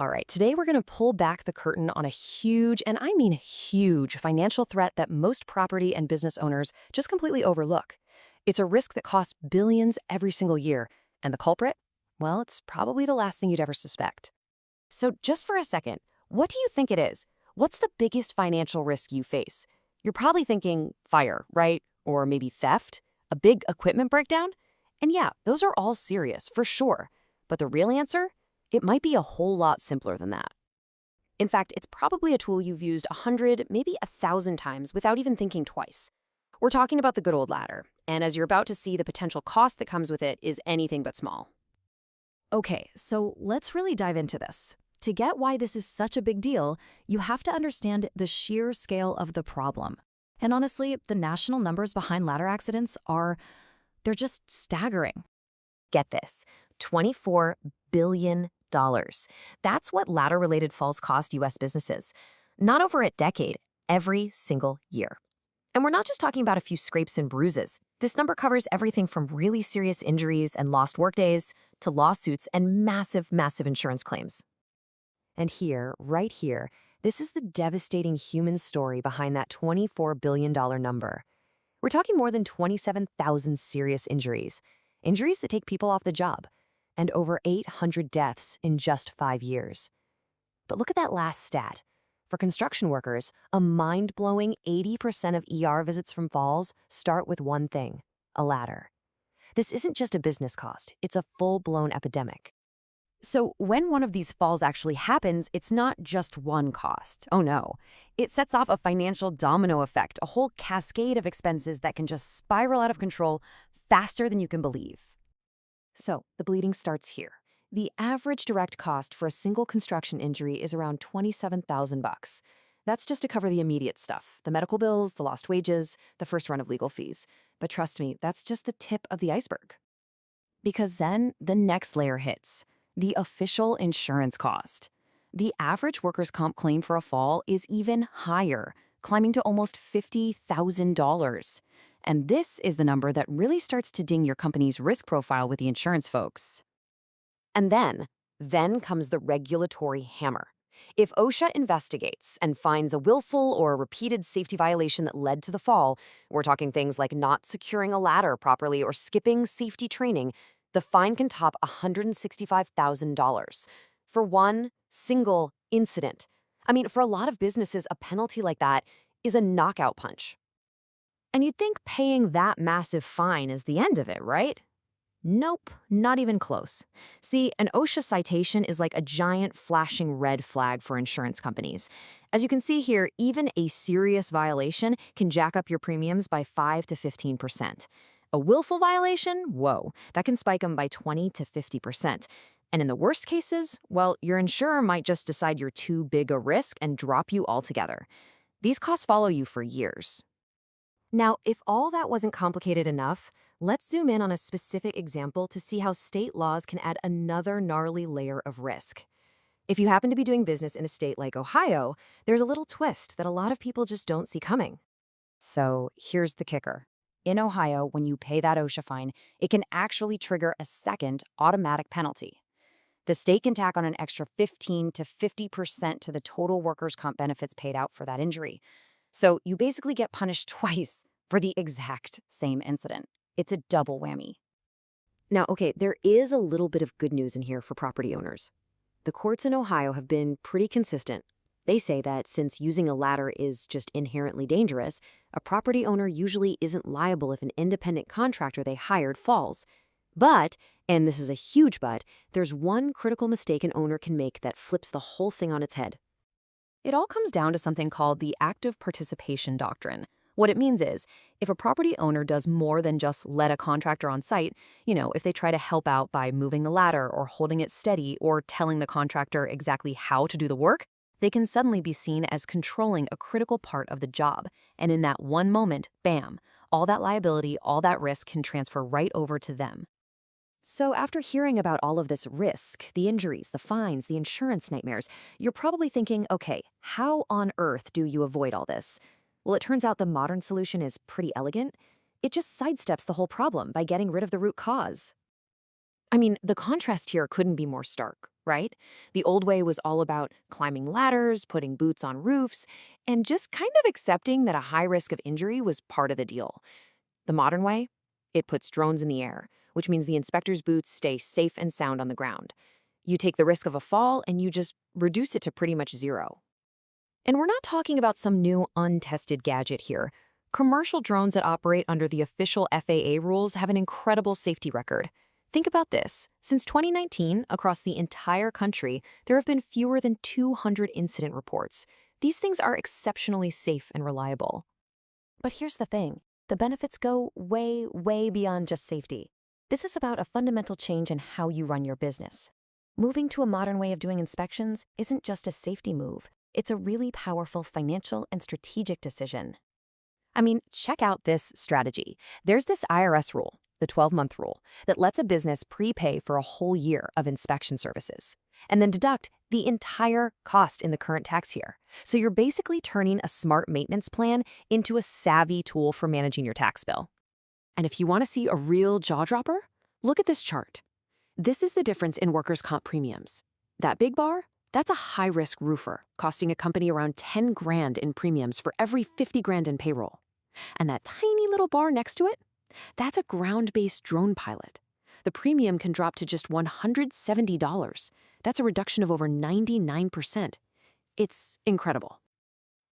All right, today we're going to pull back the curtain on a huge, and I mean huge, financial threat that most property and business owners just completely overlook. It's a risk that costs billions every single year, and the culprit? Well, it's probably the last thing you'd ever suspect. So just for a second, what do you think it is? What's the biggest financial risk you face? You're probably thinking fire, right? Or maybe theft? A big equipment breakdown? And yeah, those are all serious, for sure. But the real answer? It might be a whole lot simpler than that. In fact, it's probably a tool you've used 100, maybe 1,000 times without even thinking twice. We're talking about the good old ladder, and as you're about to see, the potential cost that comes with it is anything but small. Okay, so let's really dive into this. To get why this is such a big deal, you have to understand the sheer scale of the problem. And honestly, the national numbers behind ladder accidents they're just staggering. Get this, $24 billion. That's what ladder-related falls cost U.S. businesses. Not over a decade, every single year. And we're not just talking about a few scrapes and bruises. This number covers everything from really serious injuries and lost workdays to lawsuits and massive, massive insurance claims. And here, right here, this is the devastating human story behind that $24 billion number. We're talking more than 27,000 serious injuries that take people off the job, and over 800 deaths in just 5 years. But look at that last stat. For construction workers, a mind-blowing 80% of ER visits from falls start with one thing: a ladder. This isn't just a business cost, it's a full-blown epidemic. So when one of these falls actually happens, it's not just one cost. Oh no. It sets off a financial domino effect, a whole cascade of expenses that can just spiral out of control faster than you can believe. So the bleeding starts here. The average direct cost for a single construction injury is around $27,000. That's just to cover the immediate stuff, the medical bills, the lost wages, the first run of legal fees. But trust me, that's just the tip of the iceberg. Because then the next layer hits, the official insurance cost. The average workers' comp claim for a fall is even higher, climbing to almost $50,000. And this is the number that really starts to ding your company's risk profile with the insurance folks. And then comes the regulatory hammer. If OSHA investigates and finds a willful or repeated safety violation that led to the fall, we're talking things like not securing a ladder properly or skipping safety training, the fine can top $165,000 for one single incident. I mean, for a lot of businesses, a penalty like that is a knockout punch. And you'd think paying that massive fine is the end of it, right? Nope, not even close. See, an OSHA citation is like a giant flashing red flag for insurance companies. As you can see here, even a serious violation can jack up your premiums by 5 to 15%. A willful violation? Whoa, that can spike them by 20 to 50%. And in the worst cases, well, your insurer might just decide you're too big a risk and drop you altogether. These costs follow you for years. Now, if all that wasn't complicated enough, let's zoom in on a specific example to see how state laws can add another gnarly layer of risk. If you happen to be doing business in a state like Ohio, there's a little twist that a lot of people just don't see coming. So here's the kicker. In Ohio, when you pay that OSHA fine, it can actually trigger a second automatic penalty. The state can tack on an extra 15 to 50% to the total workers' comp benefits paid out for that injury. So you basically get punished twice for the exact same incident. It's a double whammy. Now, okay, there is a little bit of good news in here for property owners. The courts in Ohio have been pretty consistent. They say that since using a ladder is just inherently dangerous, a property owner usually isn't liable if an independent contractor they hired falls. But, and this is a huge but, there's one critical mistake an owner can make that flips the whole thing on its head. It all comes down to something called the active participation doctrine. What it means is, if a property owner does more than just let a contractor on site, if they try to help out by moving the ladder or holding it steady or telling the contractor exactly how to do the work, they can suddenly be seen as controlling a critical part of the job. And in that one moment, bam, all that liability, all that risk can transfer right over to them. So after hearing about all of this risk, the injuries, the fines, the insurance nightmares, you're probably thinking, okay, how on earth do you avoid all this? Well, it turns out the modern solution is pretty elegant. It just sidesteps the whole problem by getting rid of the root cause. I mean, the contrast here couldn't be more stark. right? The old way was all about climbing ladders, putting boots on roofs, and just kind of accepting that a high risk of injury was part of the deal. The modern way? It puts drones in the air, which means the inspector's boots stay safe and sound on the ground. You take the risk of a fall and you just reduce it to pretty much zero. And we're not talking about some new untested gadget here. Commercial drones that operate under the official FAA rules have an incredible safety record. Think about this. Since 2019, across the entire country, there have been fewer than 200 incident reports. These things are exceptionally safe and reliable. But here's the thing. The benefits go way, way beyond just safety. This is about a fundamental change in how you run your business. Moving to a modern way of doing inspections isn't just a safety move. It's a really powerful financial and strategic decision. I mean, check out this strategy. There's this IRS rule, the 12-month rule, that lets a business prepay for a whole year of inspection services and then deduct the entire cost in the current tax year. So you're basically turning a smart maintenance plan into a savvy tool for managing your tax bill. And if you want to see a real jaw-dropper, look at this chart. This is the difference in workers' comp premiums. That big bar? That's a high-risk roofer, costing a company around 10 grand in premiums for every 50 grand in payroll. And that tiny little bar next to it? That's a ground-based drone pilot. The premium can drop to just $170. That's a reduction of over 99%. It's incredible.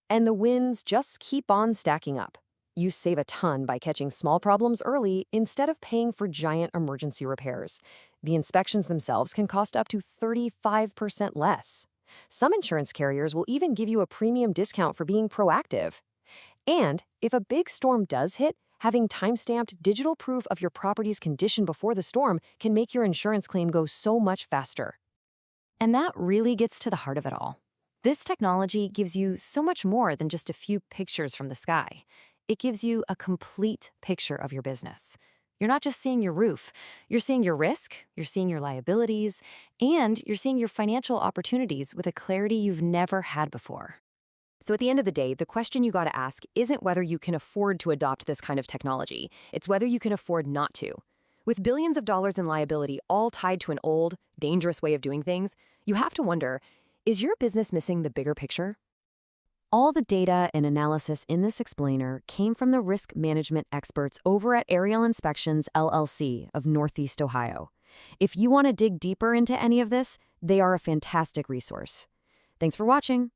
And the wins just keep on stacking up. You save a ton by catching small problems early instead of paying for giant emergency repairs. The inspections themselves can cost up to 35% less. Some insurance carriers will even give you a premium discount for being proactive. And if a big storm does hit, having time-stamped digital proof of your property's condition before the storm can make your insurance claim go so much faster. And that really gets to the heart of it all. This technology gives you so much more than just a few pictures from the sky. It gives you a complete picture of your business. You're not just seeing your roof. You're seeing your risk, you're seeing your liabilities, and you're seeing your financial opportunities with a clarity you've never had before. So at the end of the day, the question you gotta ask isn't whether you can afford to adopt this kind of technology. It's whether you can afford not to. With billions of dollars in liability all tied to an old, dangerous way of doing things, you have to wonder, is your business missing the bigger picture? All the data and analysis in this explainer came from the risk management experts over at Inspections LLC of Northeast Ohio. If you want to dig deeper into any of this, they are a fantastic resource. Thanks for watching.